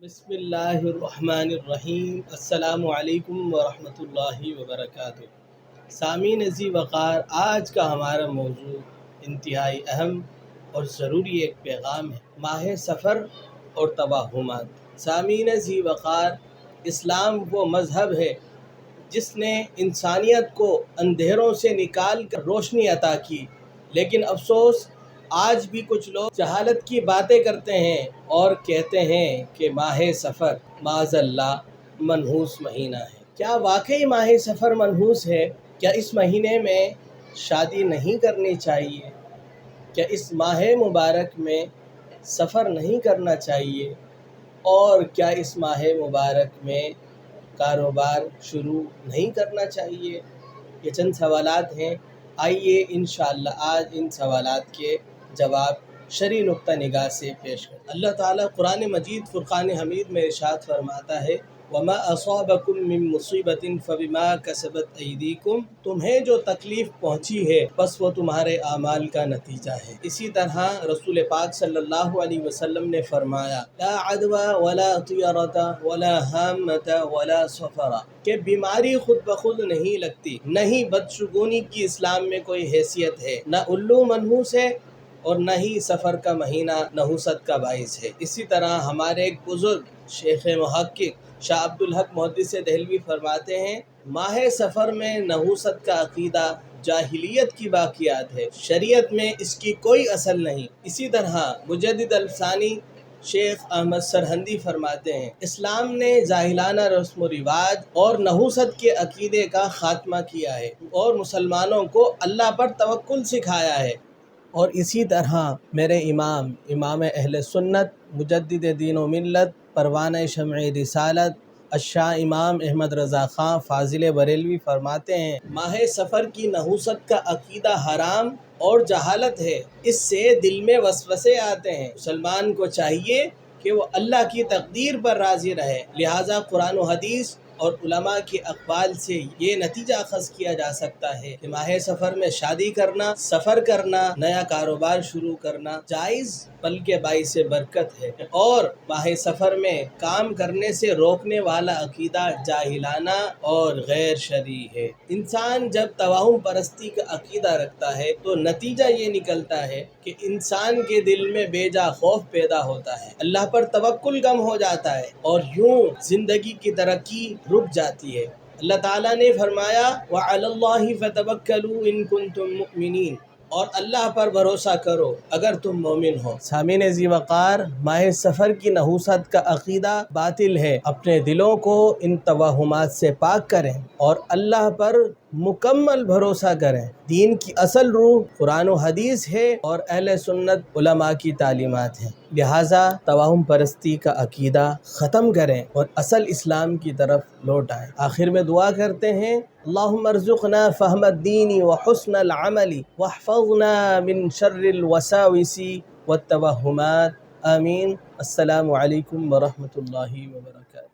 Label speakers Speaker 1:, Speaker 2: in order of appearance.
Speaker 1: بسم اللہ الرحمن الرحیم۔ السلام علیکم ورحمۃ اللہ وبرکاتہ۔ سامعین ذی وقار، آج کا ہمارا موضوع انتہائی اہم اور ضروری ایک پیغام ہے، ماہ سفر اور توہمات۔ سامعین ذی وقار، اسلام وہ مذہب ہے جس نے انسانیت کو اندھیروں سے نکال کر روشنی عطا کی، لیکن افسوس آج بھی کچھ لوگ جہالت کی باتیں کرتے ہیں اور کہتے ہیں کہ ماہ سفر معاذ اللہ منحوس مہینہ ہے۔ کیا واقعی ماہ سفر منحوس ہے؟ کیا اس مہینے میں شادی نہیں کرنی چاہیے؟ کیا اس ماہ مبارک میں سفر نہیں کرنا چاہیے؟ اور کیا اس ماہ مبارک میں کاروبار شروع نہیں کرنا چاہیے؟ یہ چند سوالات ہیں، آئیے انشاءاللہ آج ان سوالات کے جواب شرعی نقطہ نگاہ سے پیش کریں۔ اللہ تعالیٰ قرآن مجید فرقان حمید میں ارشاد فرماتا ہے، وَمَا أَصَابَكُم مِّن مُّصِيبَةٍ فَبِمَا كَسَبَتْ أَيْدِيكُمْ، تمہیں جو تکلیف پہنچی ہے بس وہ تمہارے اعمال کا نتیجہ ہے۔ اسی طرح رسول پاک صلی اللہ علیہ وسلم نے فرمایا، لا عدوى ولا طیرة ولا ہامة ولا سفر، کہ بیماری خود بخود نہیں لگتی، نہ ہی بدشگونی کی اسلام میں کوئی حیثیت ہے، نہ الو منحوس ہے اور نہ ہی سفر کا مہینہ نحوست کا باعث ہے۔ اسی طرح ہمارے ایک بزرگ شیخ محقق شاہ عبدالحق محدث دہلوی فرماتے ہیں، ماہ سفر میں نحوست کا عقیدہ جاہلیت کی باقیات ہے، شریعت میں اس کی کوئی اصل نہیں۔ اسی طرح مجدد الفسانی شیخ احمد سرہندی فرماتے ہیں، اسلام نے جاہلانہ رسم و رواج اور نحوست کے عقیدے کا خاتمہ کیا ہے اور مسلمانوں کو اللہ پر توکل سکھایا ہے۔ اور اسی طرح میرے امام اہل سنت مجدد دین و ملت پروانہ شمع رسالت الشاہ امام احمد رضا خان فاضل بریلوی فرماتے ہیں، ماہ سفر کی نحوست کا عقیدہ حرام اور جہالت ہے، اس سے دل میں وسوسے آتے ہیں۔ مسلمان کو چاہیے کہ وہ اللہ کی تقدیر پر راضی رہے، لہٰذا قرآن و حدیث اور علماء کے اقوال سے یہ نتیجہ اخذ کیا جا سکتا ہے کہ ماہ سفر میں شادی کرنا، سفر کرنا، نیا کاروبار شروع کرنا جائز بلکہ باعث برکت ہے، اور ماہ سفر میں کام کرنے سے روکنے والا عقیدہ جاہلانہ اور غیر شرعی ہے۔ انسان جب توہم پرستی کا عقیدہ رکھتا ہے تو نتیجہ یہ نکلتا ہے کہ انسان کے دل میں بے جا خوف پیدا ہوتا ہے، اللہ پر توکل کم ہو جاتا ہے اور یوں زندگی کی ترقی رک جاتی ہے۔ اللہ تعالیٰ نے فرمایا، وَعَلَى اللَّهِ فَتَوَكَّلُوا إِن كُنتُم مُّؤْمِنِينَ، اور اللہ پر بھروسہ کرو اگر تم مومن ہو۔ سامعین ذی وقار، ماہ سفر کی نحوست کا عقیدہ باطل ہے، اپنے دلوں کو ان توہمات سے پاک کریں اور اللہ پر مکمل بھروسہ کریں۔ دین کی اصل روح قرآن و حدیث ہے اور اہل سنت علماء کی تعلیمات ہیں، لہٰذا توہم پرستی کا عقیدہ ختم کریں اور اصل اسلام کی طرف لوٹ آئیں۔ آخر میں دعا کرتے ہیں، اللہم ارزقنا فہم الدین وحسن العمل واحفظنا من شر الوساوس والتوہمات، آمین۔ السلام علیکم ورحمۃ اللہ وبرکاتہ۔